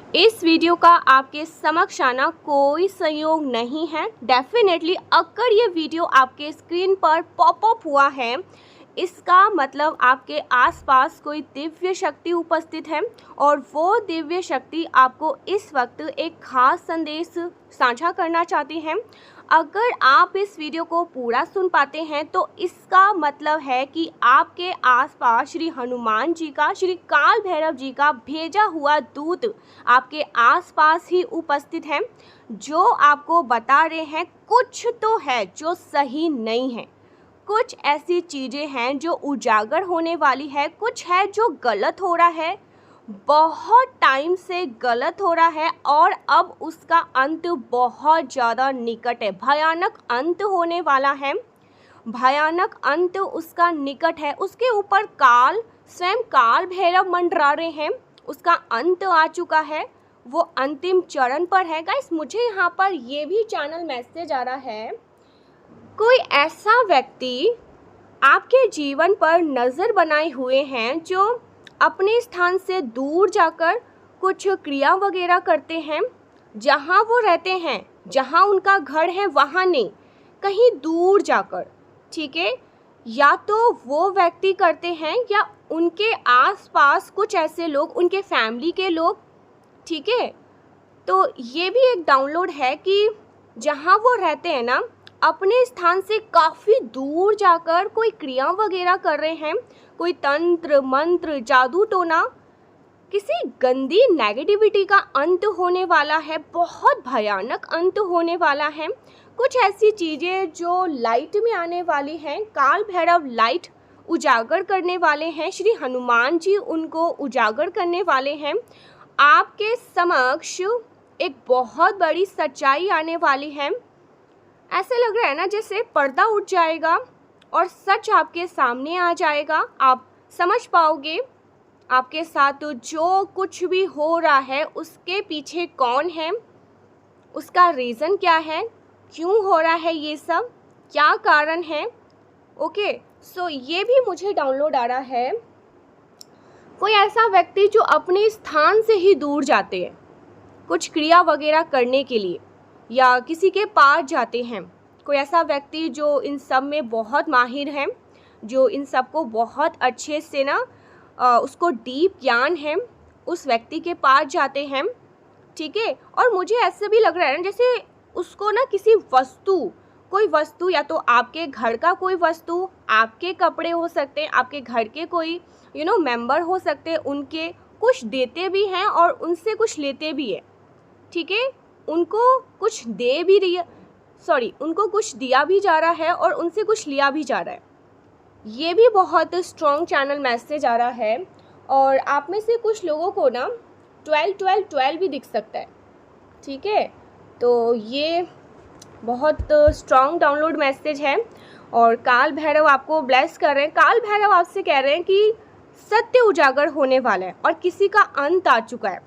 इस वीडियो का आपके समक्ष आना कोई संयोग नहीं है। डेफिनेटली अगर ये वीडियो आपके स्क्रीन पर पॉपअप हुआ है, इसका मतलब आपके आसपास कोई दिव्य शक्ति उपस्थित है और वो दिव्य शक्ति आपको इस वक्त एक खास संदेश साझा करना चाहती है। अगर आप इस वीडियो को पूरा सुन पाते हैं तो इसका मतलब है कि आपके आसपास श्री हनुमान जी का, श्री काल भैरव जी का भेजा हुआ दूत आपके आसपास ही उपस्थित है, जो आपको बता रहे हैं कुछ तो है जो सही नहीं है, कुछ ऐसी चीज़ें हैं जो उजागर होने वाली है, कुछ है जो गलत हो रहा है, बहुत टाइम से गलत हो रहा है और अब उसका अंत बहुत ज़्यादा निकट है। भयानक अंत होने वाला है, भयानक अंत उसका निकट है। उसके ऊपर काल, स्वयं काल भैरव मंडरा रहे हैं, उसका अंत आ चुका है, वो अंतिम चरण पर है। गाइस, मुझे यहाँ पर ये भी चैनल मैसेज आ रहा है, कोई ऐसा व्यक्ति आपके जीवन पर नज़र बनाए हुए हैं जो अपने स्थान से दूर जाकर कुछ क्रिया वगैरह करते हैं, जहाँ वो रहते हैं, जहाँ उनका घर है वहाँ नहीं, कहीं दूर जाकर, ठीक है। या तो वो व्यक्ति करते हैं या उनके आसपास कुछ ऐसे लोग, उनके फैमिली के लोग, ठीक है। तो ये भी एक डाउनलोड है कि जहाँ वो रहते हैं ना, अपने स्थान से काफ़ी दूर जाकर कोई क्रिया वगैरह कर रहे हैं, कोई तंत्र मंत्र जादू टोना, किसी गंदी नेगेटिविटी का अंत होने वाला है, बहुत भयानक अंत होने वाला है। कुछ ऐसी चीज़ें जो लाइट में आने वाली हैं, काल भैरव लाइट उजागर करने वाले हैं, श्री हनुमान जी उनको उजागर करने वाले हैं। आपके समक्ष एक बहुत बड़ी सच्चाई आने वाली है। ऐसे लग रहा है ना जैसे पर्दा उठ जाएगा और सच आपके सामने आ जाएगा। आप समझ पाओगे आपके साथ जो कुछ भी हो रहा है उसके पीछे कौन है, उसका रीज़न क्या है, क्यों हो रहा है ये सब, क्या कारण है। ओके, सो ये भी मुझे डाउनलोड आ रहा है, कोई ऐसा व्यक्ति जो अपने स्थान से ही दूर जाते हैं कुछ क्रिया वगैरह करने के लिए या किसी के पास जाते हैं, कोई ऐसा व्यक्ति जो इन सब में बहुत माहिर है, जो इन सब को बहुत अच्छे से ना उसको डीप ज्ञान है, उस व्यक्ति के पास जाते हैं, ठीक है। और मुझे ऐसे भी लग रहा है ना जैसे उसको ना किसी वस्तु, कोई वस्तु, या तो आपके घर का कोई वस्तु, आपके कपड़े हो सकते हैं, आपके घर के कोई मेंबर हो सकते हैं, उनके कुछ देते भी हैं और उनसे कुछ लेते भी है, ठीक है। उनको कुछ दे भी रही है, उनको कुछ दिया भी जा रहा है और उनसे कुछ लिया भी जा रहा है। ये भी बहुत स्ट्रॉन्ग चैनल मैसेज आ रहा है। और आप में से कुछ लोगों को ना 12-12-12 भी दिख सकता है, ठीक है। तो ये बहुत स्ट्रॉन्ग डाउनलोड मैसेज है और काल भैरव आपको ब्लेस कर रहे हैं। काल भैरव आपसे कह रहे हैं कि सत्य उजागर होने वाला है और किसी का अंत आ चुका है,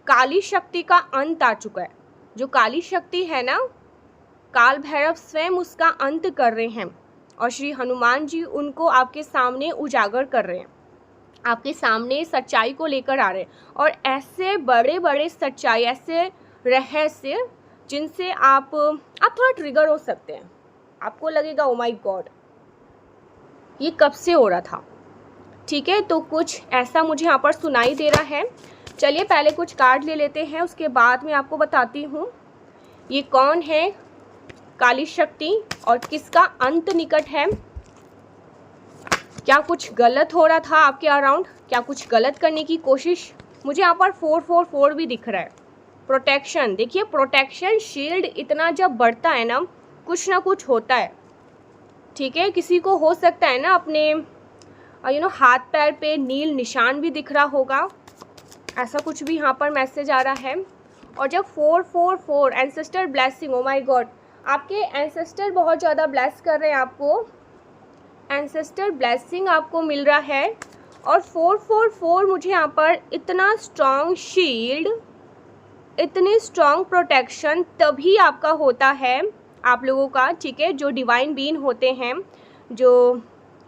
काली शक्ति का अंत आ चुका है। जो काली शक्ति है ना, काल भैरव स्वयं उसका अंत कर रहे हैं और श्री हनुमान जी उनको आपके सामने उजागर कर रहे हैं, आपके सामने सच्चाई को लेकर आ रहे हैं। और ऐसे बड़े बड़े सच्चाई, ऐसे रहस्य जिनसे आप थोड़ा ट्रिगर हो सकते हैं, आपको लगेगा ओ माय गॉड ये कब से हो रहा था, ठीक है। तो कुछ ऐसा मुझे यहाँ पर सुनाई दे रहा है। चलिए पहले कुछ कार्ड ले लेते हैं, उसके बाद मैं आपको बताती हूँ ये कौन है काली शक्ति और किसका अंत निकट है। क्या कुछ गलत हो रहा था आपके अराउंड, क्या कुछ गलत करने की कोशिश। मुझे यहाँ पर 444 भी दिख रहा है। प्रोटेक्शन, देखिए प्रोटेक्शन शील्ड इतना जब बढ़ता है ना कुछ होता है, ठीक है। किसी को हो सकता है ना अपने हाथ पैर पे नील निशान भी दिख रहा होगा, ऐसा कुछ भी यहाँ पर मैसेज आ रहा है। और जब 444 ancestor blessing, oh my God, आपके एंसेस्टर बहुत ज़्यादा ब्लेस कर रहे हैं आपको, एंसेस्टर ब्लेसिंग आपको मिल रहा है। और 444 मुझे यहाँ पर इतना स्ट्रॉन्ग शील्ड, इतनी स्ट्रॉन्ग प्रोटेक्शन तभी आपका होता है, आप लोगों का, ठीक है। जो डिवाइन बीइंग होते हैं, जो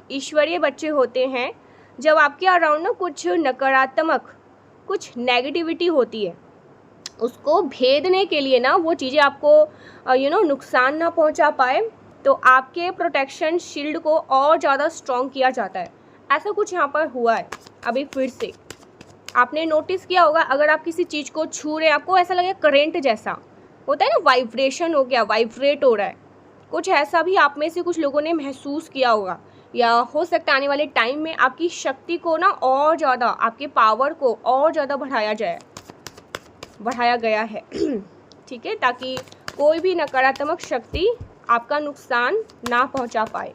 ईश्वरीय बच्चे होते हैं, जब आपके अराउंड ना कुछ नकारात्मक, कुछ नेगेटिविटी होती है, उसको भेदने के लिए ना, वो चीज़ें आपको नुकसान ना पहुंचा पाए, तो आपके प्रोटेक्शन शील्ड को और ज़्यादा स्ट्रॉन्ग किया जाता है। ऐसा कुछ यहाँ पर हुआ है। अभी फिर से आपने नोटिस किया होगा, अगर आप किसी चीज़ को छू रहे हैं, आपको ऐसा लगे करंट जैसा होता है ना, वाइब्रेशन हो गया, वाइब्रेट हो रहा है, कुछ ऐसा भी आप में से कुछ लोगों ने महसूस किया होगा। या हो सकता है आने वाले टाइम में आपकी शक्ति को ना और ज़्यादा, आपके पावर को और ज़्यादा बढ़ाया गया है ठीक है, ताकि कोई भी नकारात्मक शक्ति आपका नुकसान ना पहुंचा पाए।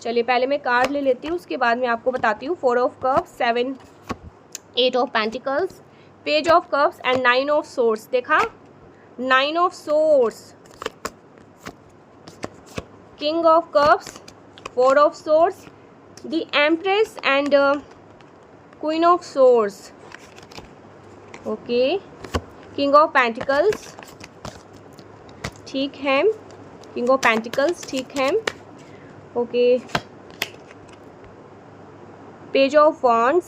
चलिए पहले मैं कार्ड ले लेती हूँ, उसके बाद मैं आपको बताती हूँ। 4 of cups, 7 8 of pentacles, page of cups and 9 of source. देखा, 9 of source, king of cups, 4 of source, the empress and queen of source. Okay, king of pentacles, ठीक है, किंग ऑफ पेंटिकल्स, ठीक है, okay, page of wands,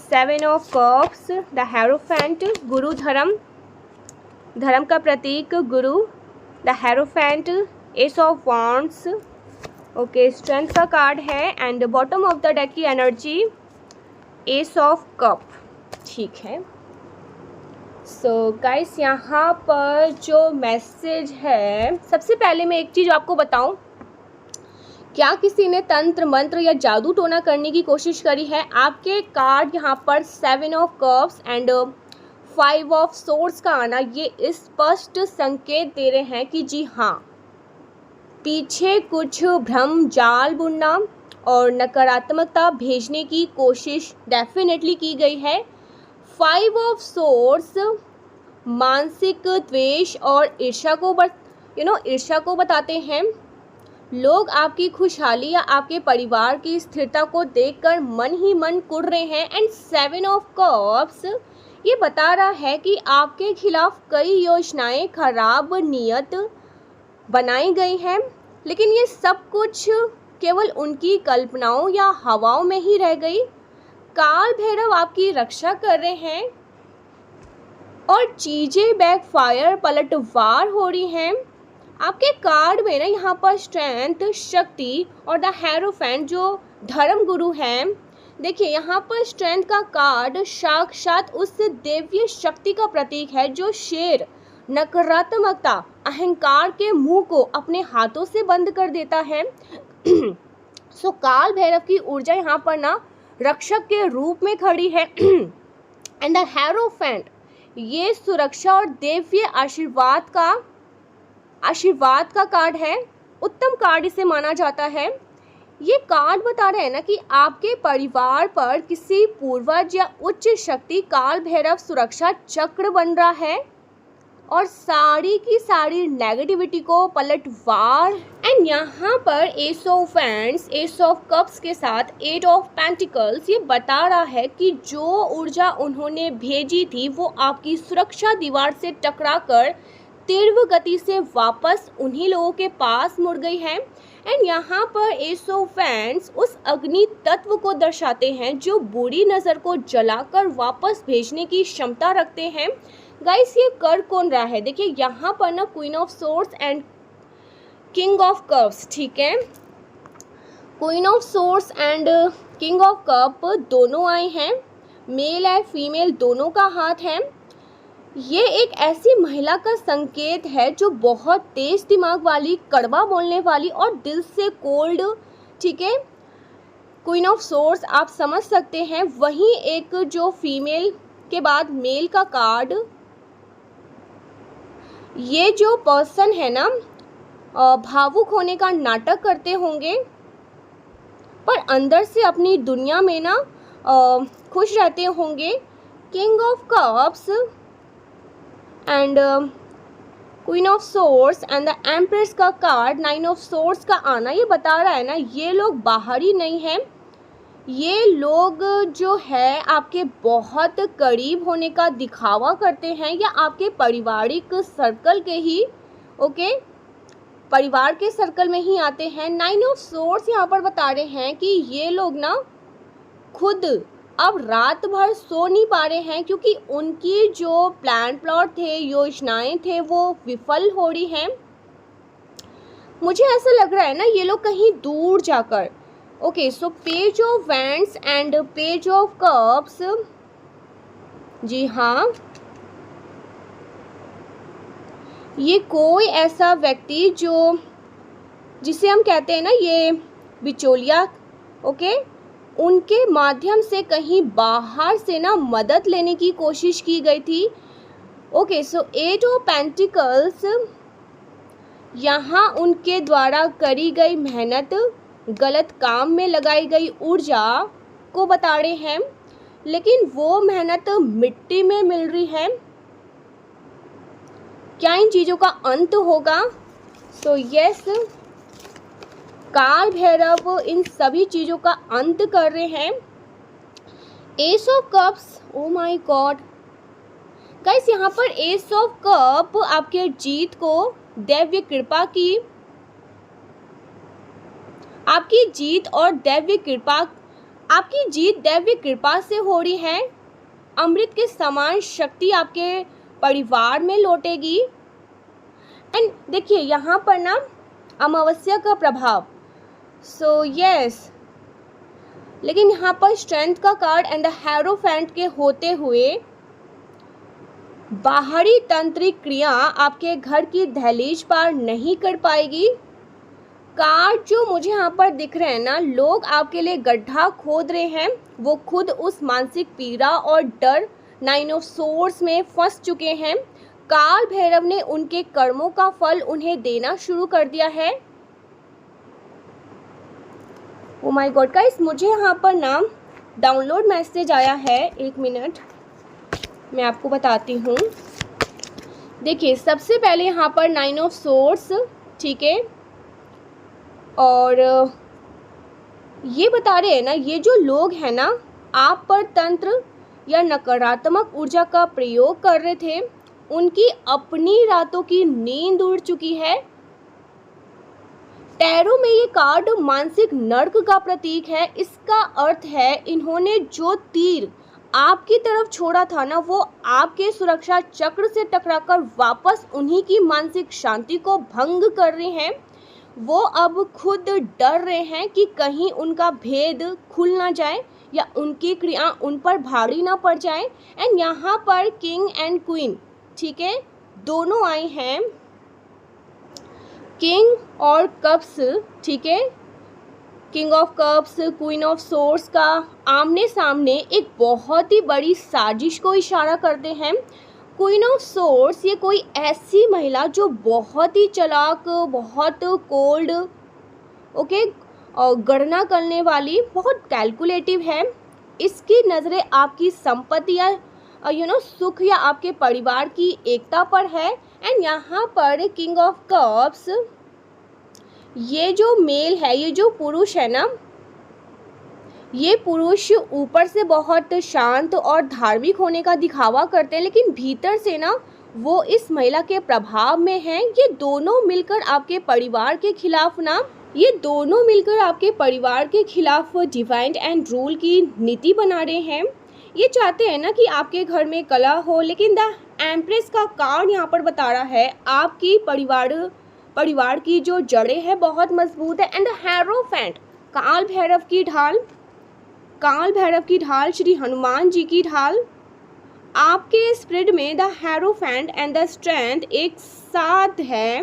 7 of cups, the hierophant, गुरु, धर्म का प्रतीक गुरु, the hierophant, S of wands, okay, strength का card है, and bottom of the deck की energy, S of cup, ठीक है। सो गाइस, यहाँ पर जो मैसेज है, सबसे पहले मैं एक चीज़ आपको बताऊं, क्या किसी ने तंत्र मंत्र या जादू टोना करने की कोशिश करी है? आपके कार्ड यहाँ पर 7 of cups and 5 of source का आना ये स्पष्ट संकेत दे रहे हैं कि जी हाँ, पीछे कुछ भ्रम जाल बुनना और नकारात्मकता भेजने की कोशिश डेफिनेटली की गई है। 5 ऑफ सोर्स मानसिक द्वेष और ईर्ष्या को बताते हैं। लोग आपकी खुशहाली या आपके परिवार की स्थिरता को देखकर मन ही मन कुढ़ रहे हैं। एंड 7 ऑफ कप्स ये बता रहा है कि आपके खिलाफ कई योजनाएं खराब नियत बनाई गई हैं, लेकिन ये सब कुछ केवल उनकी कल्पनाओं या हवाओं में ही रह गई। काल भैरव आपकी रक्षा कर रहे हैं और चीजें बैकफायर, पलटवार हो रही हैं। आपके कार्ड में ना यहाँ पर स्ट्रेंथ, शक्ति और द हेरोफेंट जो धर्म गुरु हैं, देखिए यहाँ पर स्ट्रेंथ का कार्ड साक्षात उस देवीय शक्ति का प्रतीक है जो शेर, नकारात्मकता, अहंकार के मुंह को अपने हाथों से बंद कर देता है। सो काल भैरव की ऊर्जा यहाँ पर ना रक्षक के रूप में खड़ी है। एंड द हेरोफेंट ये सुरक्षा और देवीय आशीर्वाद का कार्ड है, उत्तम कार्ड इसे माना जाता है। ये कार्ड बता रहे हैं ना कि आपके परिवार पर किसी पूर्वज या उच्च शक्ति काल भैरव सुरक्षा चक्र बन रहा है और सारी की सारी नेगेटिविटी को पलटवार। एंड यहाँ पर S of wands, S of cups के साथ 8 ऑफ पेंटिकल्स ये बता रहा है कि जो ऊर्जा उन्होंने भेजी थी वो आपकी सुरक्षा दीवार से टकराकर तीव्र गति से वापस उन्हीं लोगों के पास मुड़ गई है। एंड यहाँ पर एस ऑफ वैंड्स उस अग्नि तत्व को दर्शाते हैं जो बुरी नज़र को जलाकर वापस भेजने की क्षमता रखते हैं। गाइस, ये कर कौन रहा है? देखिए यहाँ पर ना queen of source and king of cups, ठीक है, queen of source and king of cup दोनों आए हैं, मेल एंड फीमेल दोनों का हाथ है। ये एक ऐसी महिला का संकेत है जो बहुत तेज दिमाग वाली, कड़वा बोलने वाली और दिल से कोल्ड, ठीक है। क्वीन ऑफ सोर्स आप समझ सकते हैं। वहीं एक जो फीमेल के बाद मेल का कार्ड, ये जो पर्सन है ना भावुक होने का नाटक करते होंगे पर अंदर से अपनी दुनिया में ना खुश रहते होंगे। King of cups and queen of source and the empress का कार्ड, 9 ऑफ सोर्स का आना ये बता रहा है ना, ये लोग बाहरी नहीं हैं, ये लोग जो है आपके बहुत करीब होने का दिखावा करते हैं या आपके पारिवारिक सर्कल के ही, ओके, परिवार के सर्कल में ही आते हैं। 9 ऑफ सोर्स यहाँ पर बता रहे हैं कि ये लोग ना खुद अब रात भर सो नहीं पा रहे हैं क्योंकि उनकी जो प्लान प्लॉट थे, योजनाएं थे, वो विफल हो रही हैं। मुझे ऐसा लग रहा है ना ये लोग कहीं दूर जाकर। Okay, so page of wands and page of cups, जी हाँ, ये कोई ऐसा व्यक्ति जो जिसे हम कहते हैं ना ये बिचौलिया, ओके, उनके माध्यम से कहीं बाहर से ना मदद लेने की कोशिश की गई थी। Okay, so eight of pentacles, यहाँ उनके द्वारा करी गई मेहनत, गलत काम में लगाई गई ऊर्जा को बता रहे हैं, लेकिन वो मेहनत मिट्टी में मिल रही है। क्या इन चीज़ों का अंत होगा? सो यस, काल भैरव इन सभी चीज़ों का अंत कर रहे हैं। S of cups, oh my God guys, यहाँ पर एस ऑफ कप आपके जीत को दैवीय कृपा की, आपकी जीत और दैवीय कृपा, आपकी जीत दैवीय कृपा से हो रही है। अमृत के समान शक्ति आपके परिवार में लौटेगी। एंड देखिए यहाँ पर ना अमावस्या का प्रभाव, सो यस, लेकिन यहाँ पर स्ट्रेंथ का कार्ड एंड द हेरोफेंट के होते हुए बाहरी तंत्रिक क्रिया आपके घर की दहलीज पार नहीं कर पाएगी। कार्ड जो मुझे यहाँ पर दिख रहे हैं ना, लोग आपके लिए गड्ढा खोद रहे हैं, वो खुद उस मानसिक पीड़ा और डर 9 ऑफ सोर्स में फंस चुके हैं। काल भैरव ने उनके कर्मों का फल उन्हें देना शुरू कर दिया है। ओ माय गॉड गाइस, मुझे यहाँ पर ना डाउनलोड मैसेज आया है, 1 मिनट मैं आपको बताती हूँ। देखिए सबसे पहले यहाँ पर 9 ऑफ सोर्स, ठीक है, और ये बता रहे हैं ना, ये जो लोग हैं ना आप पर तंत्र या नकारात्मक ऊर्जा का प्रयोग कर रहे थे, उनकी अपनी रातों की नींद उड़ चुकी है। टैरो में ये कार्ड मानसिक नर्क का प्रतीक है। इसका अर्थ है इन्होंने जो तीर आपकी तरफ छोड़ा था ना, वो आपके सुरक्षा चक्र से टकराकर वापस उन्हीं की मानसिक शांति को भंग कर रहे हैं। वो अब खुद डर रहे हैं कि कहीं उनका भेद खुल ना जाए या उनकी क्रिया उन पर भारी ना पड़ जाए। एंड यहाँ पर किंग एंड क्वीन, ठीक है, दोनों आए हैं, किंग और कप्स, ठीक है, king of cups, queen of source का आमने सामने एक बहुत ही बड़ी साजिश को इशारा करते हैं। क्वीन ऑफ सोर्स ये कोई ऐसी महिला जो बहुत ही चालाक, बहुत कोल्ड, ओके, और गणना करने वाली, बहुत कैलकुलेटिव है। इसकी नज़रें आपकी संपत्ति या सुख या आपके परिवार की एकता पर है। एंड यहाँ पर किंग ऑफ कप्स, ये जो मेल है, ये जो पुरुष है ना, ये पुरुष ऊपर से बहुत शांत और धार्मिक होने का दिखावा करते हैं, लेकिन भीतर से ना वो इस महिला के प्रभाव में हैं। ये दोनों मिलकर आपके परिवार के खिलाफ ना, ये दोनों मिलकर आपके परिवार के खिलाफ डिवाइन एंड रूल की नीति बना रहे हैं। ये चाहते हैं ना कि आपके घर में कला हो, लेकिन द एम्प्रेस का कार्ड यहाँ पर बता रहा है आपकी परिवार की जो जड़ें हैं बहुत मजबूत है। एंड द हेरोफेंट, काल भैरव की ढाल, श्री हनुमान जी की ढाल, आपके स्प्रिट में the hierophant and the strength एक साथ है।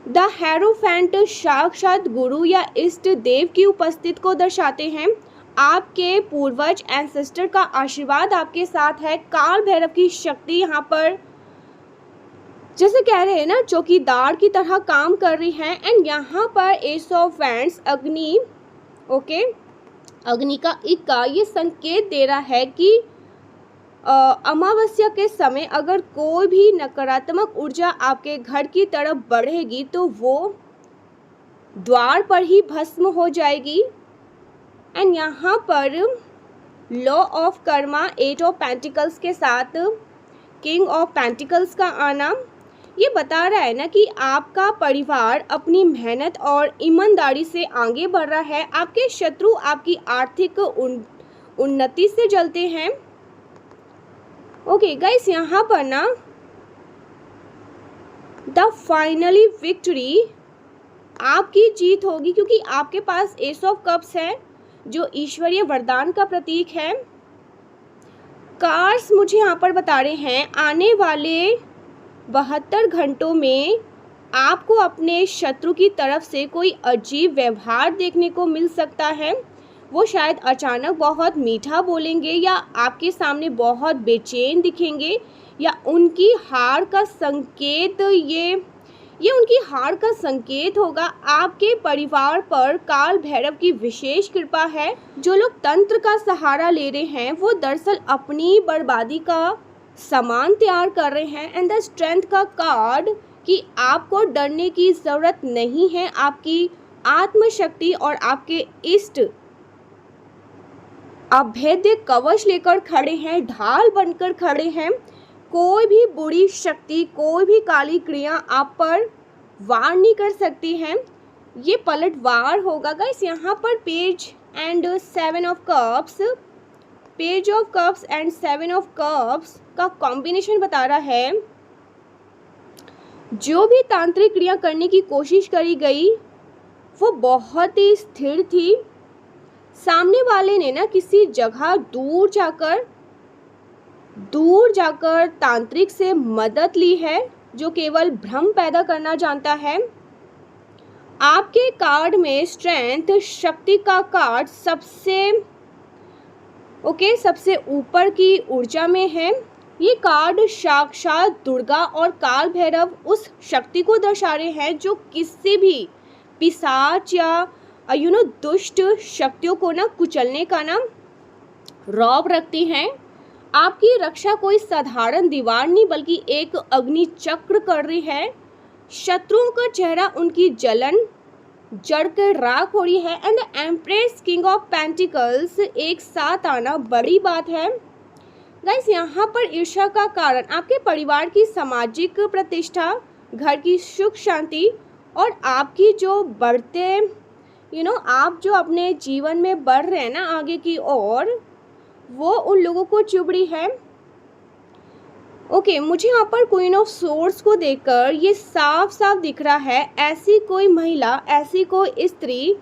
द हेरोफेंट साक्षात गुरु या इष्ट देव की उपस्थिति को दर्शाते हैं। आपके पूर्वज एंसेस्टर का आशीर्वाद आपके साथ है। काल भैरव की शक्ति यहाँ पर जैसे कह रहे हैं ना चौकीदार की तरह काम कर रही है। एंड यहाँ पर एस ऑफ वैंड्स, अग्नि, ओके, अग्नि का इक्का, ये संकेत दे रहा है कि अमावस्या के समय अगर कोई भी नकारात्मक ऊर्जा आपके घर की तरफ बढ़ेगी तो वो द्वार पर ही भस्म हो जाएगी। एंड यहाँ पर law of Karma, 8 of pentacles के साथ किंग ऑफ पेंटिकल्स का आना, ये बता रहा है ना कि आपका परिवार अपनी मेहनत और ईमानदारी से आगे बढ़ रहा है। आपके शत्रु आपकी आर्थिक उन्नति से जलते हैं। ओके गाइस, यहाँ पर ना द फाइनली विक्ट्री, आपकी जीत होगी, क्योंकि आपके पास एस ऑफ कप्स है जो ईश्वरीय वरदान का प्रतीक है। कार्ड्स मुझे यहाँ पर बता रहे हैं आने वाले 72 घंटों में आपको अपने शत्रु की तरफ से कोई अजीब व्यवहार देखने को मिल सकता है। वो शायद अचानक बहुत मीठा बोलेंगे या आपके सामने बहुत बेचैन दिखेंगे, या उनकी हार का संकेत ये उनकी हार का संकेत होगा। आपके परिवार पर काल भैरव की विशेष कृपा है। जो लोग तंत्र का सहारा ले रहे हैं वो दरअसल अपनी बर्बादी का सामान तैयार कर रहे हैं। एंड द स्ट्रेंथ का कार्ड कि आपको डरने की ज़रूरत नहीं है। आपकी आत्मशक्ति और आपके इष्ट अभेद्य कवच लेकर खड़े हैं, ढाल बनकर खड़े हैं। कोई भी बुरी शक्ति, कोई भी काली क्रिया आप पर वार नहीं कर सकती है। ये पलटवार होगा गाइस। यहाँ पर page and 7 of cups, page of cups and 7 of cups का कॉम्बिनेशन बता रहा है जो भी तांत्रिक क्रिया करने की कोशिश करी गई वो बहुत ही स्थिर थी। सामने वाले ने ना किसी जगह दूर जाकर तांत्रिक से मदद ली है जो केवल भ्रम पैदा करना जानता है। आपके कार्ड में स्ट्रेंथ, शक्ति का कार्ड सबसे ऊपर की ऊर्जा में है। ये कार्ड साक्षात दुर्गा और काल भैरव उस शक्ति को दर्शा रहे हैं जो किसी भी पिशाच या दुष्ट शक्तियों को ना कुचलने का ना रौब रखती हैं। आपकी रक्षा कोई साधारण दीवार नहीं बल्कि एक अग्नि चक्र कर रही है। शत्रुओं का चेहरा उनकी जलन जड़कर राख हो रही है। And the empress king of pentacles एक साथ आना बड़ी बात है। गाइस, यहाँ पर ईर्ष्या का कारण आपके परिवार की सामाजिक प्रतिष्ठा, घर की सुख शांति और आपकी जो बढ़ते आप जो अपने जीवन में बढ़ रहे हैं ना आगे की ओर, वो उन लोगों को चुभ रही है। ओके, मुझे यहाँ पर क्वीन ऑफ सोर्ड्स को देखकर ये साफ साफ दिख रहा है ऐसी कोई महिला, ऐसी कोई स्त्री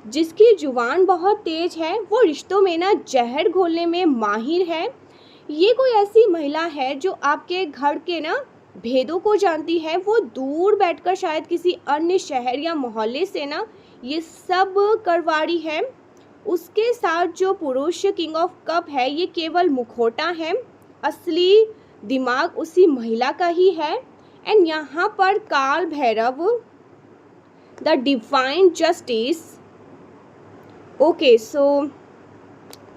जिसकी जुबान बहुत तेज है, वो रिश्तों में ना जहर घोलने में माहिर है। ये कोई ऐसी महिला है जो आपके घर के ना भेदों को जानती है। वो दूर बैठकर शायद किसी अन्य शहर या मोहल्ले से ना ये सब करवाड़ी है। उसके साथ जो पुरुष किंग ऑफ कप है ये केवल मुखौटा है, असली दिमाग उसी महिला का ही है। एंड यहाँ पर Kaal Bhairav, the divine justice. Okay, so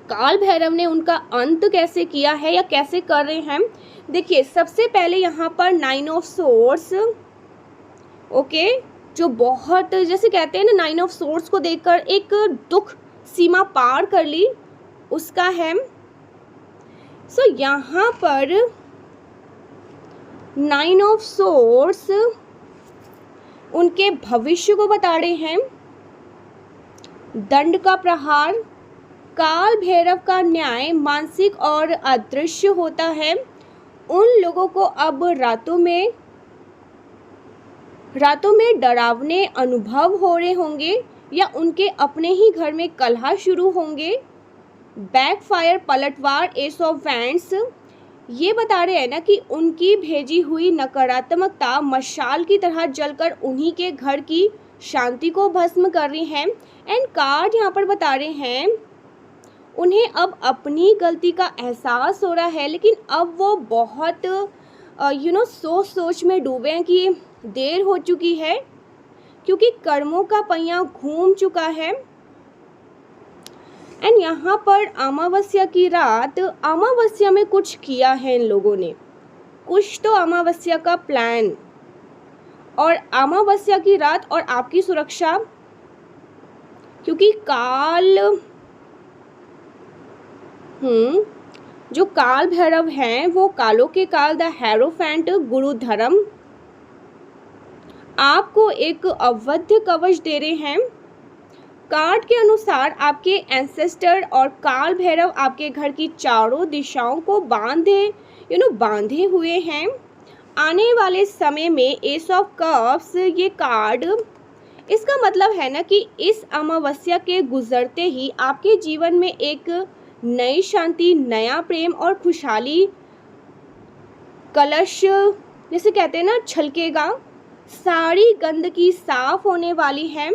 Kaal Bhairav ने उनका अंत कैसे किया है या कैसे कर रहे हैं, देखिए सबसे पहले यहाँ पर 9 ऑफ सोर्ड्स, ओके, जो बहुत जैसे कहते हैं ना 9 ऑफ सोर्ड्स को देखकर एक दुख सीमा पार कर ली उसका है। सो यहाँ पर 9 ऑफ सोर्ड्स उनके भविष्य को बता रहे हैं। दंड का प्रहार, काल भैरव का न्याय मानसिक और अदृश्य होता है। उन लोगों को अब रातों में डरावने अनुभव हो रहे होंगे या उनके अपने ही घर में कलह शुरू होंगे। बैकफायर, पलटवार, एस ऑफ वैंड्स ये बता रहे हैं ना कि उनकी भेजी हुई नकारात्मकता मशाल की तरह जलकर उन्हीं के घर की शांति को भस्म कर रही है। एंड कार्ड यहाँ पर बता रहे हैं उन्हें अब अपनी गलती का एहसास हो रहा है, लेकिन अब वो बहुत सोच में डूबे हैं कि देर हो चुकी है क्योंकि कर्मों का पहिया घूम चुका है। एंड यहाँ पर अमावस्या की रात, अमावस्या में कुछ किया है इन लोगों ने, कुछ तो अमावस्या का प्लान, और अमावस्या की रात और आपकी सुरक्षा, क्योंकि जो काल भैरव हैं वो कालों के काल, द हेरोफेंट, गुरु धर्म आपको एक अवध्य कवच दे रहे हैं। कार्ड के अनुसार आपके एंसेस्टर और काल भैरव आपके घर की चारों दिशाओं को बांधे हुए हैं। आने वाले समय में एस ऑफ कप्स ये कार्ड, इसका मतलब है ना कि इस अमावस्या के गुजरते ही आपके जीवन में एक नई शांति, नया प्रेम और खुशहाली कलश जैसे कहते हैं ना छलकेगा। सारी गंदगी साफ होने वाली है।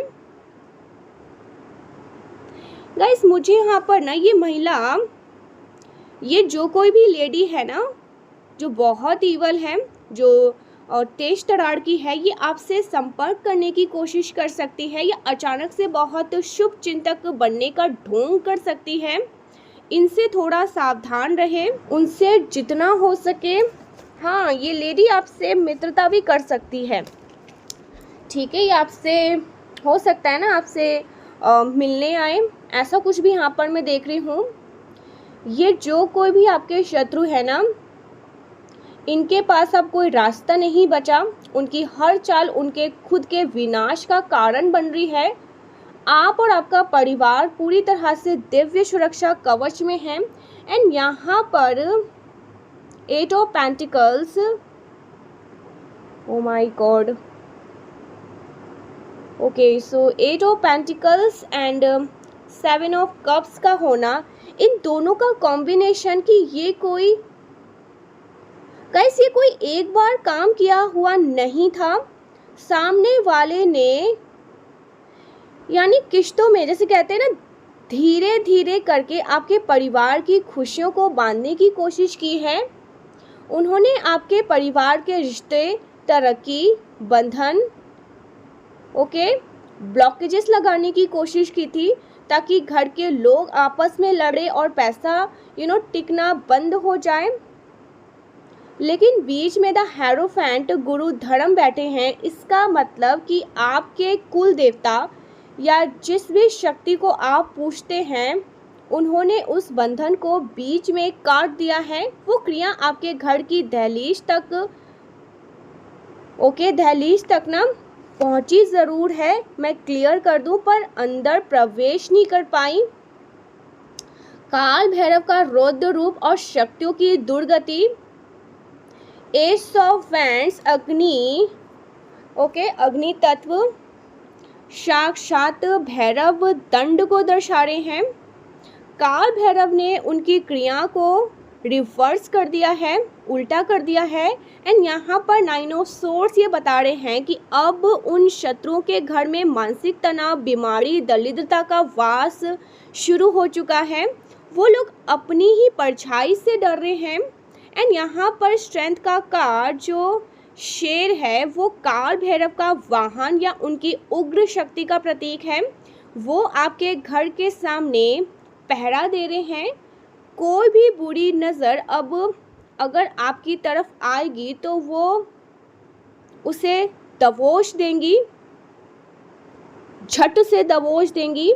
गाइस मुझे यहाँ पर ना ये महिला, ये जो कोई भी लेडी है ना जो बहुत ईवल है, जो तेज तरार की है, ये आपसे संपर्क करने की कोशिश कर सकती है या अचानक से बहुत शुभ चिंतक बनने का ढोंग कर सकती है। इनसे थोड़ा सावधान रहे, उनसे जितना हो सके। हाँ, ये लेडी आपसे मित्रता भी कर सकती है, ठीक है। ये आपसे हो सकता है ना आपसे मिलने आए, ऐसा कुछ भी यहाँ पर मैं देख रही हूँ। ये जो कोई भी आपके शत्रु है ना, इनके पास अब कोई रास्ता नहीं बचा। उनकी हर चाल उनके खुद के विनाश का कारण बन रही है। आप और आपका परिवार पूरी तरह से दिव्य सुरक्षा कवच में है। एंड यहाँ पर 8 of pentacles, oh my God, okay, so 8 of pentacles and 7 of cups का होना, इन दोनों का कॉम्बिनेशन कि ये कोई गाइस, ये कोई एक बार काम किया हुआ नहीं था। सामने वाले ने यानी किश्तों में, जैसे कहते हैं ना, धीरे धीरे करके आपके परिवार की खुशियों को बांधने की कोशिश की है। उन्होंने आपके परिवार के रिश्ते, तरक्की, बंधन, ब्लॉकेजेस लगाने की कोशिश की थी ताकि घर के लोग आपस में लड़े और पैसा टिकना बंद हो जाए। लेकिन बीच में द हेरोफेंट गुरु धर्म बैठे हैं। इसका मतलब कि आपके कुल देवता या जिस भी शक्ति को आप पूजते हैं, उन्होंने उस बंधन को बीच में काट दिया है। वो क्रिया आपके घर की दहलीज तक ना पहुंची ज़रूर है, मैं क्लियर कर दूं, पर अंदर प्रवेश नहीं कर पाई। काल भैरव का रौद्र रूप और शक्तियों की दुर्गति। एस ऑफ वैंड्स, अग्नि, अग्नि तत्व साक्षात भैरव दंड को दर्शा रहे हैं। काल भैरव ने उनकी क्रिया को रिवर्स कर दिया है, उल्टा कर दिया है। एंड यहाँ पर 9 ऑफ सोर्स ये बता रहे हैं कि अब उन शत्रुओं के घर में मानसिक तनाव, बीमारी, दरिद्रता का वास शुरू हो चुका है। वो लोग अपनी ही परछाई से डर रहे हैं। एंड यहाँ पर स्ट्रेंथ का कार्ड, जो शेर है, वो काल भैरव का वाहन या उनकी उग्र शक्ति का प्रतीक है। वो आपके घर के सामने पहरा दे रहे हैं। कोई भी बुरी नज़र अब अगर आपकी तरफ आएगी तो वो उसे दबोच देंगी, झट से दबोच देंगी।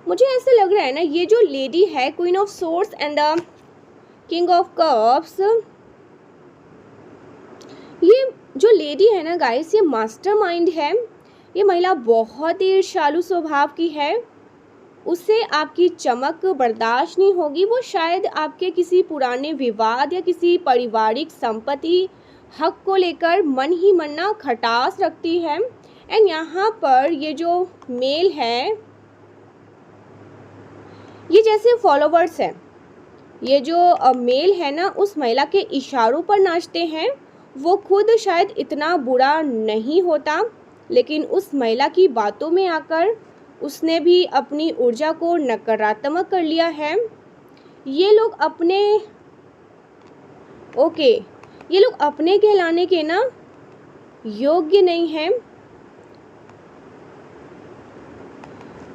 मुझे ऐसे लग रहा है ना, ये जो लेडी है, queen of source and the king of cups, ये जो लेडी है ना गाइस, ये मास्टरमाइंड है। ये महिला बहुत ही ईर्ष्यालु स्वभाव की है। उसे आपकी चमक बर्दाश्त नहीं होगी। वो शायद आपके किसी पुराने विवाद या किसी पारिवारिक संपत्ति हक को लेकर मन ही मन ना खटास रखती है। एंड यहाँ पर ये जो मेल है, ये जैसे फॉलोवर्स हैं। ये जो मेल है ना, उस महिला के इशारों पर नाचते हैं। वो खुद शायद इतना बुरा नहीं होता, लेकिन उस महिला की बातों में आकर उसने भी अपनी ऊर्जा को नकारात्मक कर लिया है। ये लोग अपने कहलाने के ना योग्य नहीं हैं।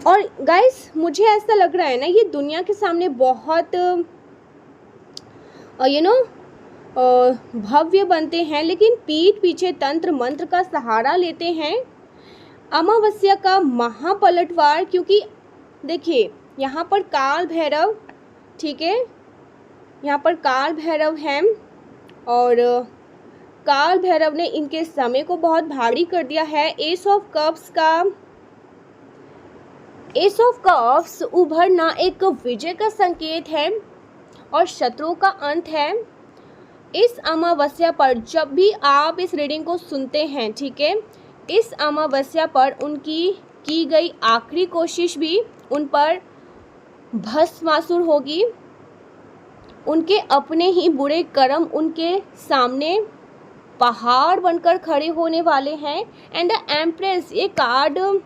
और गाइस, मुझे ऐसा लग रहा है ना, ये दुनिया के सामने बहुत भव्य बनते हैं, लेकिन पीठ पीछे तंत्र मंत्र का सहारा लेते हैं। अमावस्या का महापलटवार, क्योंकि देखिए यहाँ पर काल भैरव, ठीक है, यहाँ पर काल भैरव हैं और काल भैरव ने इनके समय को बहुत भारी कर दिया है। एस ऑफ कप्स का एस ऑफ कप्स उभरना एक विजय का संकेत है और शत्रुओं का अंत है। इस अमावस्या पर जब भी आप इस रीडिंग को सुनते हैं, ठीक है, इस अमावस्या पर उनकी की गई आखिरी कोशिश भी उन पर भस्मासुर होगी। उनके अपने ही बुरे कर्म उनके सामने पहाड़ बनकर खड़े होने वाले हैं। एंड द एम्प्रेस, ये कार्ड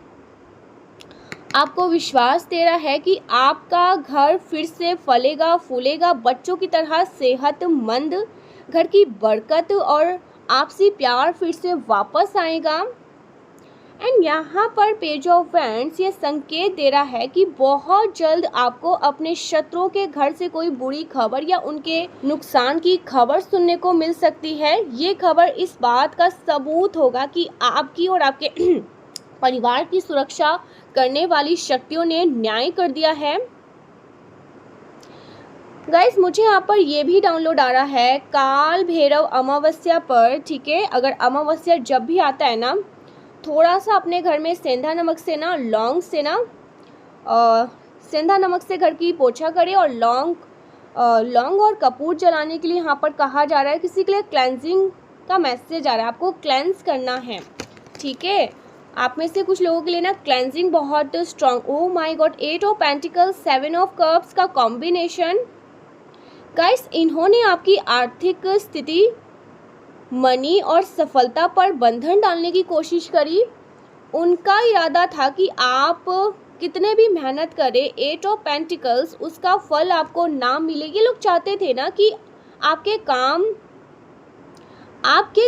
आपको विश्वास दे रहा है कि आपका घर फिर से फलेगा फूलेगा, बच्चों की तरह सेहतमंद, घर की बरकत और आपसी प्यार फिर से वापस आएगा। एंड यहाँ पर पेज ऑफ वैंड्स ये संकेत दे रहा है कि बहुत जल्द आपको अपने शत्रुओं के घर से कोई बुरी खबर या उनके नुकसान की खबर सुनने को मिल सकती है। ये खबर इस बात का सबूत होगा कि आपकी और आपके परिवार की सुरक्षा करने वाली शक्तियों ने न्याय कर दिया है। गाइस, मुझे यहाँ पर ये भी डाउनलोड आ रहा है काल भैरव अमावस्या पर, ठीक है। अगर अमावस्या जब भी आता है ना, थोड़ा सा अपने घर में सेंधा नमक से ना, लौंग से ना, सेंधा नमक से घर की पोछा करें और लौंग और कपूर जलाने के लिए यहाँ पर कहा जा रहा है। किसी के लिए क्लेंजिंग का मैसेज आ रहा है, आपको क्लेंस करना है, ठीक है। आप में से कुछ लोगों के लिए ना क्लेंजिंग बहुत strong. Oh my God, 8 of pentacles 7 of cups का कॉम्बिनेशन। गाइस, इन्होंने आपकी आर्थिक स्थिति, मनी और सफलता पर बंधन डालने की कोशिश करी। उनका इरादा था कि आप कितने भी मेहनत करें, 8 ऑफ पेंटिकल्स, उसका फल आपको ना मिले। ये लोग चाहते थे ना कि आपके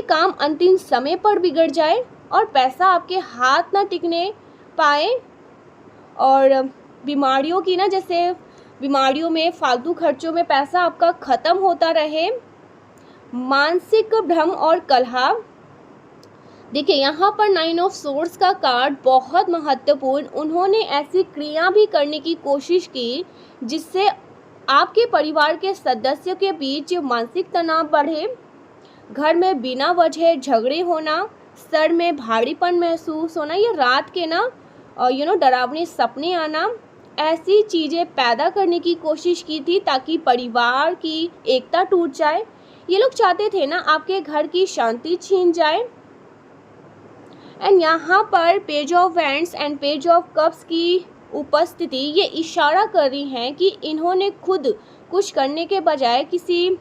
काम अंतिम समय पर बिगड़ जाए और पैसा आपके हाथ ना टिकने पाए। और बीमारियों की ना, जैसे बीमारियों में, फालतू खर्चों में पैसा आपका ख़त्म होता रहे। मानसिक भ्रम और कलह। देखिए यहाँ पर 9 ऑफ सोर्ड्स का कार्ड बहुत महत्वपूर्ण। उन्होंने ऐसी क्रिया भी करने की कोशिश की जिससे आपके परिवार के सदस्यों के बीच मानसिक तनाव बढ़े। घर में बिना वजह झगड़े होना, सर में भारीपन महसूस होना, या रात के ना डरावने सपने आना, ऐसी चीज़ें पैदा करने की कोशिश की थी ताकि परिवार की एकता टूट जाए। ये लोग चाहते थे ना आपके घर की शांति छीन जाए। एंड यहाँ पर page of wands and page of cups की उपस्थिति ये इशारा कर रही हैं कि इन्होंने खुद कुछ करने के बजाय किसी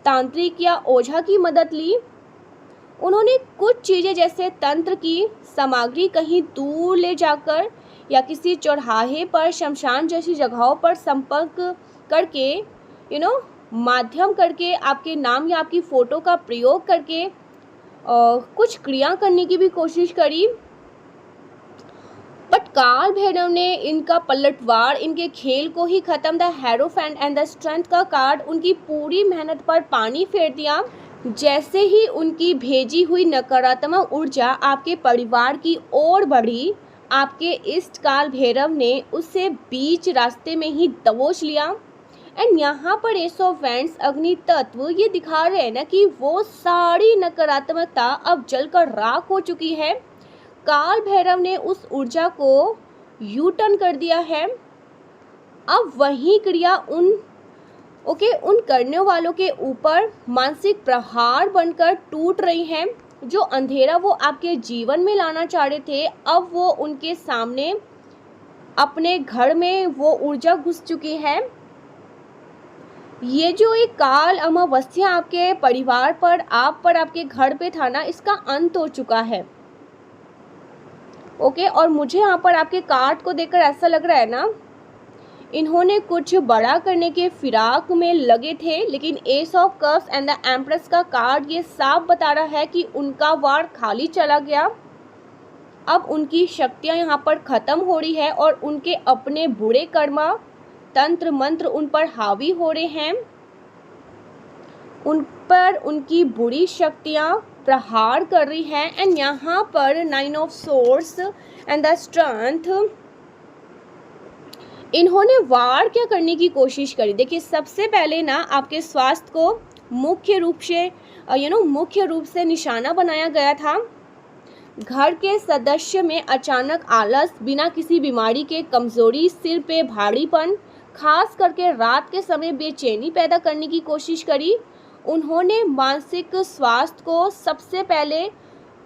तांत्रिक या ओझा की मदद ली। उन्होंने कुछ चीज़ें जैसे तंत्र की सामग्री कहीं दूर ले जाकर या किसी चौराहे पर, शमशान जैसी जगहों पर संपर्क करके माध्यम करके, आपके नाम या आपकी फ़ोटो का प्रयोग करके कुछ क्रिया करने की भी कोशिश करी। बट काल भैरव ने इनका पलटवार, इनके खेल को ही ख़त्म, the hierophant and the strength का कार्ड उनकी पूरी मेहनत पर पानी फेर दिया। जैसे ही उनकी भेजी हुई नकारात्मक ऊर्जा आपके परिवार की ओर बढ़ी, आपके इष्ट काल भैरव ने उससे बीच रास्ते में ही दबोच लिया। एंड यहाँ पर एस ऑफ वैंड्स, अग्नि तत्व, ये दिखा रहे हैं ना कि वो सारी नकारात्मकता अब जलकर राख हो चुकी है। काल भैरव ने उस ऊर्जा को यू टर्न कर दिया है। अब वही क्रिया उन करने वालों के ऊपर मानसिक प्रहार बनकर टूट रही हैं। जो अंधेरा वो आपके जीवन में लाना चाह रहे थे, अब वो उनके सामने, अपने घर में वो ऊर्जा घुस चुकी है। ये जो एक काल अमावस्या आपके परिवार पर, आप पर, आपके घर पे था ना, इसका अंत हो चुका है। ओके, और मुझे यहाँ पर आपके कार्ड को देखकर ऐसा लग रहा है ना, इन्होंने कुछ बड़ा करने के फिराक में लगे थे, लेकिन S of cups and the empress का कार्ड ये साफ बता रहा है कि उनका वार खाली चला गया। अब उनकी शक्तियाँ यहाँ पर ख़त्म हो रही है और उनके अपने बुरे कर्म, तंत्र मंत्र उन पर हावी हो रहे हैं। उन पर उनकी बुरी शक्तियाँ प्रहार कर रही हैं। एंड यहाँ पर 9 of swords and the strength, इन्होंने वार क्या करने की कोशिश करी। देखिए, सबसे पहले ना आपके स्वास्थ्य को मुख्य रूप से निशाना बनाया गया था। घर के सदस्य में अचानक आलस, बिना किसी बीमारी के कमजोरी, सिर पे भारीपन, खास करके रात के समय बेचैनी पैदा करने की कोशिश करी। उन्होंने मानसिक स्वास्थ्य को सबसे पहले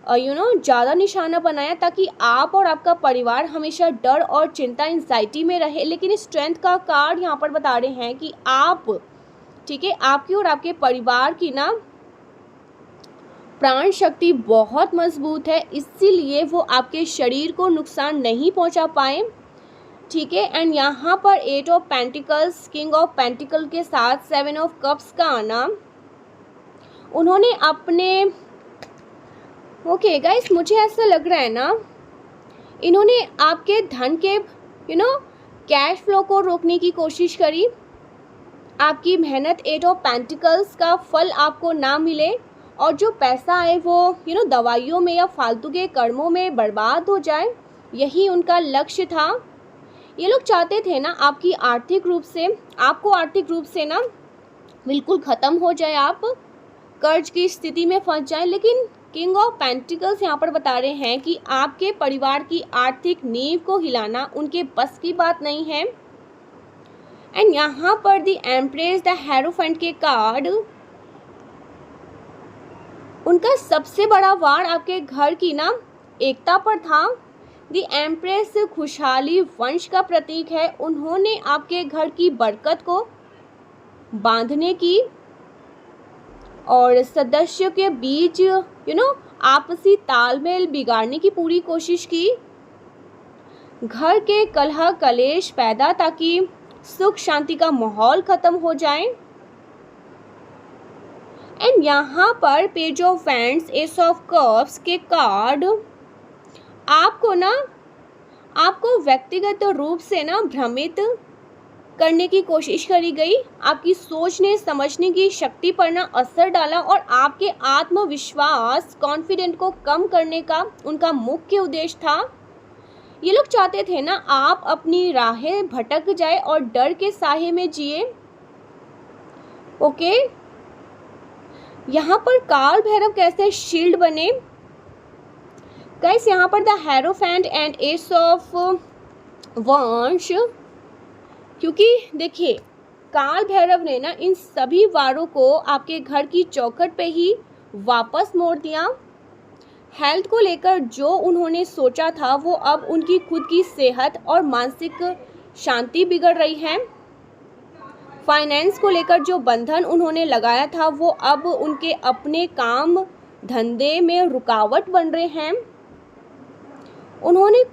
ज़्यादा निशाना बनाया, ताकि आप और आपका परिवार हमेशा डर और चिंता, एंजाइटी में रहे। लेकिन स्ट्रेंथ का कार्ड यहाँ पर बता रहे हैं कि आप, ठीक है, आपकी और आपके परिवार की ना प्राण शक्ति बहुत मजबूत है, इसीलिए वो आपके शरीर को नुकसान नहीं पहुंचा पाए, ठीक है। एंड यहाँ पर 8 of pentacles, king of pentacle के साथ 7 ऑफ कप्स का आना, उन्होंने अपने ओके गाइस, मुझे ऐसा लग रहा है ना, इन्होंने आपके धन के कैश फ्लो को रोकने की कोशिश करी। आपकी मेहनत, 8 ऑफ पेंटिकल्स का फल आपको ना मिले और जो पैसा है वो दवाइयों में या फालतू के कर्मों में बर्बाद हो जाए, यही उनका लक्ष्य था। ये लोग चाहते थे ना आपको आर्थिक रूप से ना बिल्कुल ख़त्म हो जाए, आप कर्ज की स्थिति में फंस जाए। लेकिन किंग ऑफ पेंटिकल्स यहाँ पर बता रहे हैं कि आपके परिवार की आर्थिक नींव को हिलाना उनके बस की बात नहीं है। एंड यहाँ पर द एम्प्रेस, द हेरोफेंट के कार्ड, उनका सबसे बड़ा वार आपके घर की ना एकता पर था। द एम्प्रेस खुशहाली, वंश का प्रतीक है। उन्होंने आपके घर की बरकत को बांधने की और सदस्यों के बीच आपसी तालमेल बिगाड़ने की पूरी कोशिश की। घर के कलह कलेश पैदा, ताकि सुख शांति का माहौल खत्म हो जाए। एंड यहाँ पर page of wands, S of cups के कार्ड, आपको व्यक्तिगत रूप से ना भ्रमित करने की कोशिश करी गई। आपकी सोचने समझने की शक्ति पर ना असर डाला और आपके आत्मविश्वास, कॉन्फिडेंट को कम करने का उनका मुख्य उद्देश्य था। ये लोग चाहते थे ना आप अपनी राहें भटक जाए और डर के साये में जिए। ओके, यहाँ पर काल भैरव कैसे शील्ड बने गाइस, यहाँ पर the hierophant and ace of wands, क्योंकि देखिए काल भैरव ने ना इन सभी वारों को आपके घर की चौखट पे ही वापस मोड़ दिया। हेल्थ को लेकर जो उन्होंने सोचा था वो अब उनकी खुद की सेहत और मानसिक शांति बिगड़ रही है। फाइनेंस को लेकर जो बंधन उन्होंने लगाया था वो अब उनके अपने काम धंधे में रुकावट बन रहे हैं। उन्होंने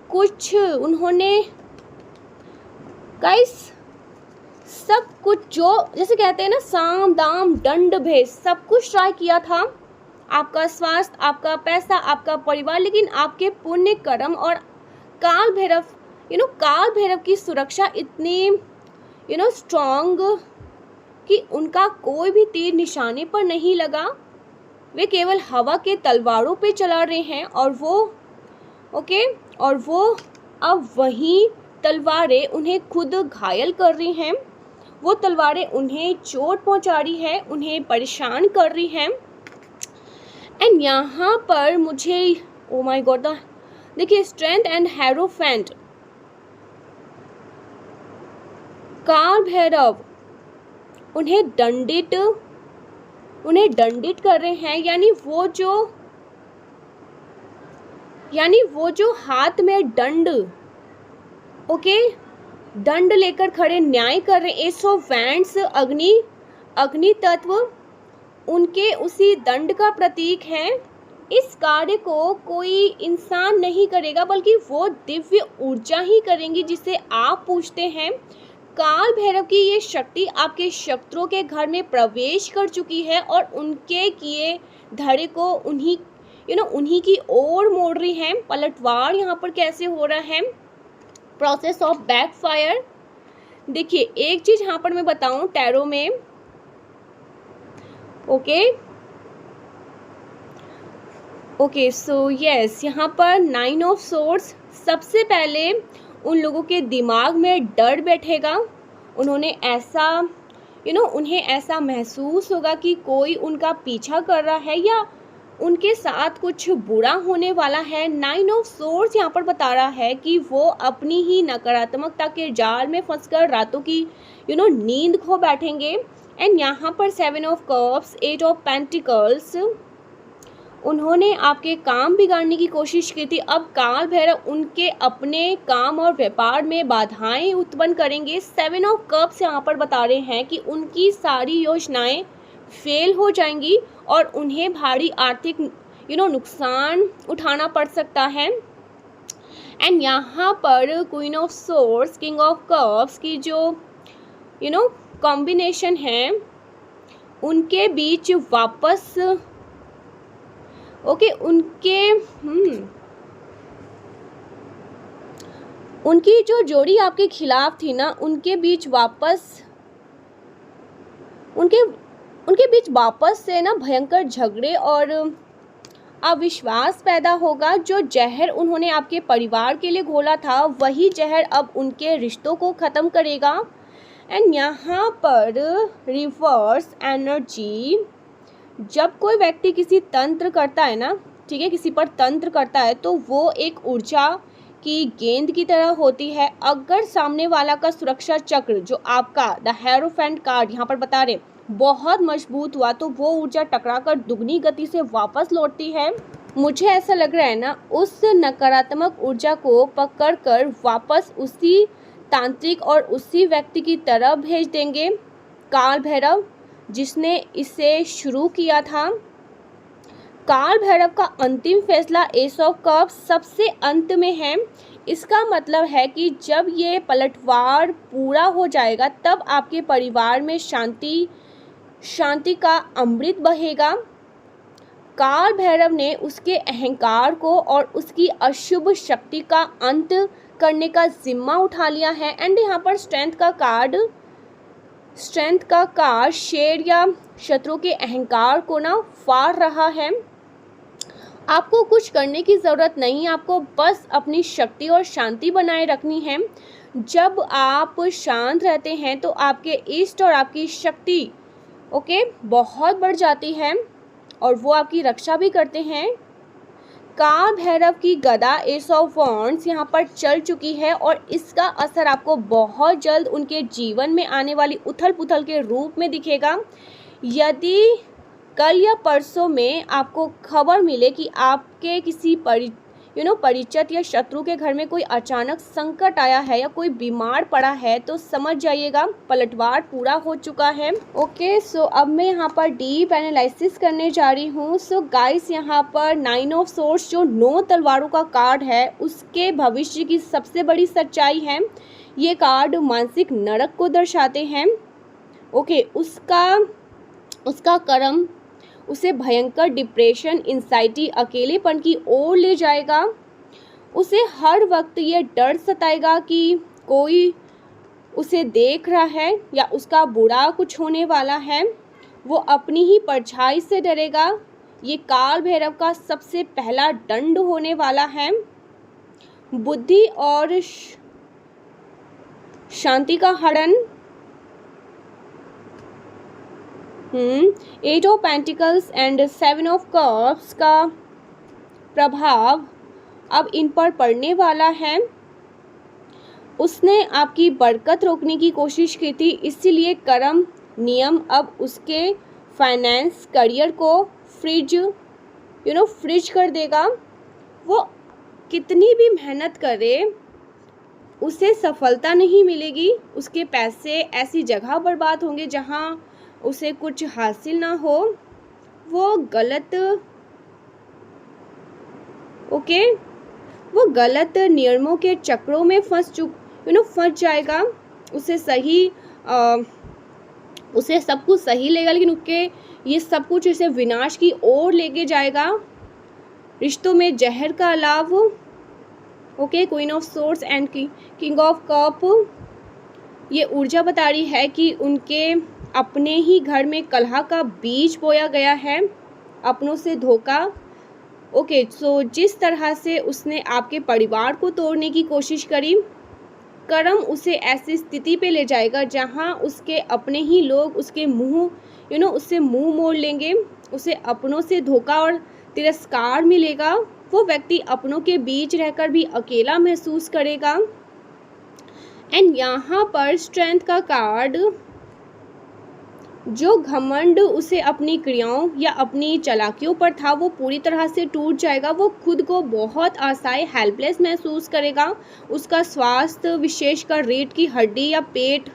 गाइस सब कुछ, जो जैसे कहते हैं ना साम दाम दंड भेद, सब कुछ ट्राई किया था। आपका स्वास्थ्य, आपका पैसा, आपका परिवार, लेकिन आपके पुण्य कर्म और काल भैरव की सुरक्षा इतनी स्ट्रॉन्ग कि उनका कोई भी तीर निशाने पर नहीं लगा। वे केवल हवा के तलवारों पे चला रहे हैं और वो अब वही तलवारें उन्हें खुद घायल कर रही हैं। वो तलवारें उन्हें चोट पहुंचा रही है, उन्हें परेशान कर रही हैं। एंड यहाँ पर मुझे ओ माय गॉड, देखिए स्ट्रेंथ एंड हेरोफेंट, काल भैरव उन्हें दंडित कर रहे हैं। यानी वो जो हाथ में दंड लेकर खड़े न्याय कर रहे। एस ऑफ वैंड्स, अग्नि तत्व उनके उसी दंड का प्रतीक है। इस कार्य को कोई इंसान नहीं करेगा, बल्कि वो दिव्य ऊर्जा ही करेंगी जिसे आप पूजते हैं। काल भैरव की ये शक्ति आपके शत्रुओं के घर में प्रवेश कर चुकी है और उनके किए धड़े को उन्हीं की ओर मोड़ रही है। पलटवार यहाँ पर कैसे हो रहा है, प्रोसेस ऑफ बैकफायर। देखिए एक चीज यहाँ पर मैं बताऊं टैरो में, ओके सो यस, यहाँ पर 9 ऑफ सोर्ड्स, सबसे पहले उन लोगों के दिमाग में डर बैठेगा। उन्हें ऐसा महसूस होगा कि कोई उनका पीछा कर रहा है या उनके साथ कुछ बुरा होने वाला है। 9 ऑफ सोर्स यहाँ पर बता रहा है कि वो अपनी ही नकारात्मकता के जाल में फंसकर रातों की नींद खो बैठेंगे। एंड यहाँ पर 7 ऑफ कप्स, 8 ऑफ पेंटिकल्स, उन्होंने आपके काम बिगाड़ने की कोशिश की थी। अब काल भैरव उनके अपने काम और व्यापार में बाधाएं उत्पन्न करेंगे। 7 ऑफ कप्स यहाँ पर बता रहे हैं कि उनकी सारी योजनाएं फेल हो जाएंगी और उन्हें भारी आर्थिक नुकसान उठाना पड़ सकता है। एंड यहाँ पर queen of source, king of cups की जो कॉम्बिनेशन है, उनके बीच वापस उनकी जो जोड़ी आपके खिलाफ थी ना, उनके बीच वापस से ना भयंकर झगड़े और अविश्वास पैदा होगा। जो जहर उन्होंने आपके परिवार के लिए घोला था, वही जहर अब उनके रिश्तों को ख़त्म करेगा। एंड यहाँ पर रिवर्स एनर्जी, जब कोई व्यक्ति किसी तंत्र करता है ना, ठीक है, किसी पर तंत्र करता है, तो वो एक ऊर्जा की गेंद की तरह होती है। अगर सामने वाला का सुरक्षा चक्र जो आपका द हेरोफेंट कार्ड यहाँ पर बता रहे बहुत मजबूत हुआ, तो वो ऊर्जा टकराकर दुगनी गति से वापस लौटती है। मुझे ऐसा लग रहा है ना, उस नकारात्मक ऊर्जा को पकड़कर वापस उसी तांत्रिक और उसी व्यक्ति की तरफ भेज देंगे काल भैरव जिसने इसे शुरू किया था। काल भैरव का अंतिम फैसला एस ऑफ कप्स सबसे अंत में है। इसका मतलब है कि जब ये पलटवार पूरा हो जाएगा, तब आपके परिवार में शांति का अमृत बहेगा। काल भैरव ने उसके अहंकार को और उसकी अशुभ शक्ति का अंत करने का जिम्मा उठा लिया है। एंड यहाँ पर स्ट्रेंथ का कार्ड शेर या शत्रु के अहंकार को ना फाड़ रहा है। आपको कुछ करने की ज़रूरत नहीं, आपको बस अपनी शक्ति और शांति बनाए रखनी है। जब आप शांत रहते हैं तो आपके इष्ट और आपकी शक्ति बहुत बढ़ जाती है और वो आपकी रक्षा भी करते हैं। काल भैरव की गदा एस ऑफ वॉन्ड्स यहाँ पर चल चुकी है और इसका असर आपको बहुत जल्द उनके जीवन में आने वाली उथल पुथल के रूप में दिखेगा। यदि कल या परसों में आपको खबर मिले कि आपके किसी परिचित या शत्रु के घर में कोई अचानक संकट आया है या कोई बीमार पड़ा है, तो समझ जाइएगा पलटवार पूरा हो चुका है। सो अब मैं यहाँ पर डीप एनालिसिस करने जा रही हूँ। सो गाइस, यहाँ पर 9 ऑफ सोर्स जो 9 तलवारों का कार्ड है, उसके भविष्य की सबसे बड़ी सच्चाई है। ये कार्ड मानसिक नरक को दर्शाते हैं। उसका कर्म उसे भयंकर डिप्रेशन, इंसाइटी, अकेलेपन की ओर ले जाएगा। उसे हर वक्त ये डर सताएगा कि कोई उसे देख रहा है या उसका बुरा कुछ होने वाला है। वो अपनी ही परछाई से डरेगा। ये काल भैरव का सबसे पहला दंड होने वाला है। बुद्धि और शांति का हरण। 8 of pentacles and 7 of cups का प्रभाव अब इन पर पड़ने वाला है। उसने आपकी बरकत रोकने की कोशिश की थी, इसीलिए कर्म नियम अब उसके फाइनेंस करियर को फ्रिज कर देगा। वो कितनी भी मेहनत करे, उसे सफलता नहीं मिलेगी। उसके पैसे ऐसी जगह बर्बाद होंगे जहां उसे कुछ हासिल ना हो। वो गलत नियमों के चक्रों में फंस जाएगा। उसे सब कुछ सही लगेगा, लेकिन ये सब कुछ इसे विनाश की ओर लेके जाएगा। रिश्तों में जहर का अलाव। Queen of source and king of cup, ये ऊर्जा बता रही है कि उनके अपने ही घर में कलह का बीज बोया गया है, अपनों से धोखा। सो जिस तरह से उसने आपके परिवार को तोड़ने की कोशिश करी, कर्म उसे ऐसी स्थिति पे ले जाएगा जहां उसके अपने ही लोग उसके उससे मुंह मोड़ लेंगे। उसे अपनों से धोखा और तिरस्कार मिलेगा, वो व्यक्ति अपनों के बीच रहकर भी अकेला महसूस करेगा। एंड यहाँ पर स्ट्रेंथ का कार्ड, जो घमंड उसे अपनी क्रियाओं या अपनी चालाकियों पर था वो पूरी तरह से टूट जाएगा। वो खुद को बहुत असहाय, हेल्पलेस महसूस करेगा। उसका स्वास्थ्य, विशेषकर रीढ़ की हड्डी या पेट,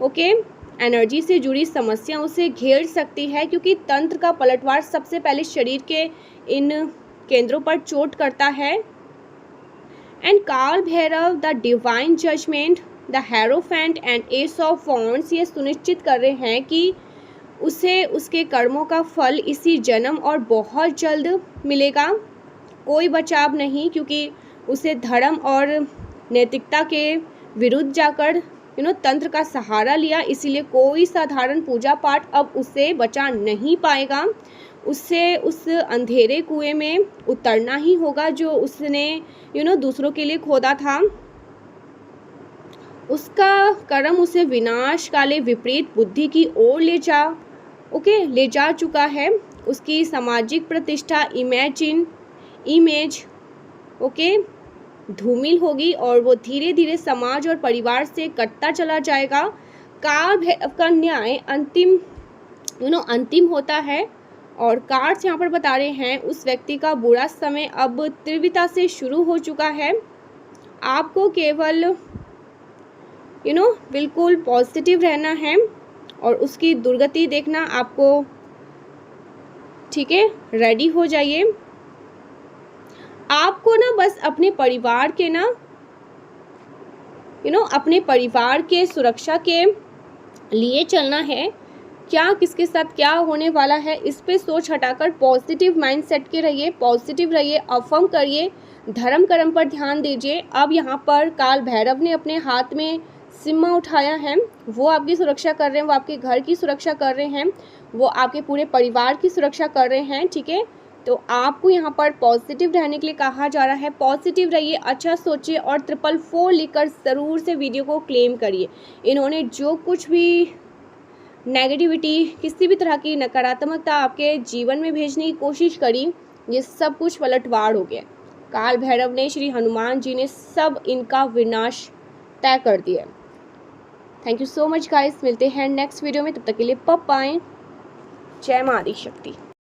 ओके, एनर्जी से जुड़ी समस्या उसे घेर सकती है, क्योंकि तंत्र का पलटवार सबसे पहले शरीर के इन केंद्रों पर चोट करता है। And Kaal Bhairav, the divine judgement, the hierophant and ace of wands ये सुनिश्चित कर रहे हैं कि उसे उसके कर्मों का फल इसी जन्म और बहुत जल्द मिलेगा। कोई बचाव नहीं, क्योंकि उसे धर्म और नैतिकता के विरुद्ध जाकर तंत्र का सहारा लिया, इसीलिए कोई साधारण पूजा पाठ अब उसे बचा नहीं पाएगा। उससे उस अंधेरे कुएं में उतरना ही होगा जो उसने दूसरों के लिए खोदा था। उसका कर्म उसे विनाश काले विपरीत बुद्धि की ओर ले जा चुका है। उसकी सामाजिक प्रतिष्ठा, इमेज धूमिल होगी और वो धीरे धीरे समाज और परिवार से कटता चला जाएगा। काल भैरव का न्याय अंतिम होता है और कार्ड्स यहाँ पर बता रहे हैं उस व्यक्ति का बुरा समय अब तीव्रता से शुरू हो चुका है। आपको केवल बिल्कुल पॉजिटिव रहना है और उसकी दुर्गति देखना आपको, ठीक है, रेडी हो जाइए। आपको बस अपने परिवार के अपने परिवार के सुरक्षा के लिए चलना है। क्या किसके साथ क्या होने वाला है इस पे सोच हटाकर पॉजिटिव माइंडसेट के रहिए, पॉजिटिव रहिए, अफर्म करिए, धर्म कर्म पर ध्यान दीजिए। अब यहाँ पर काल भैरव ने अपने हाथ में सिम्मा उठाया है, वो आपकी सुरक्षा कर रहे हैं, वो आपके घर की सुरक्षा कर रहे हैं, वो आपके पूरे परिवार की सुरक्षा कर रहे हैं, ठीक है। तो आपको यहाँ पर पॉजिटिव रहने के लिए कहा जा रहा है। पॉजिटिव रहिए, अच्छा सोचिए और 444 लिखकर ज़रूर से वीडियो को क्लेम करिए। इन्होंने जो कुछ भी नेगेटिविटी, किसी भी तरह की नकारात्मकता आपके जीवन में भेजने की कोशिश करी, ये सब कुछ पलटवार हो गया। काल भैरव ने, श्री हनुमान जी ने सब इनका विनाश तय कर दिया। Thank you so much guys, मिलते हैं नेक्स्ट वीडियो में, तब तक के लिए बाय। जय मां आदि शक्ति।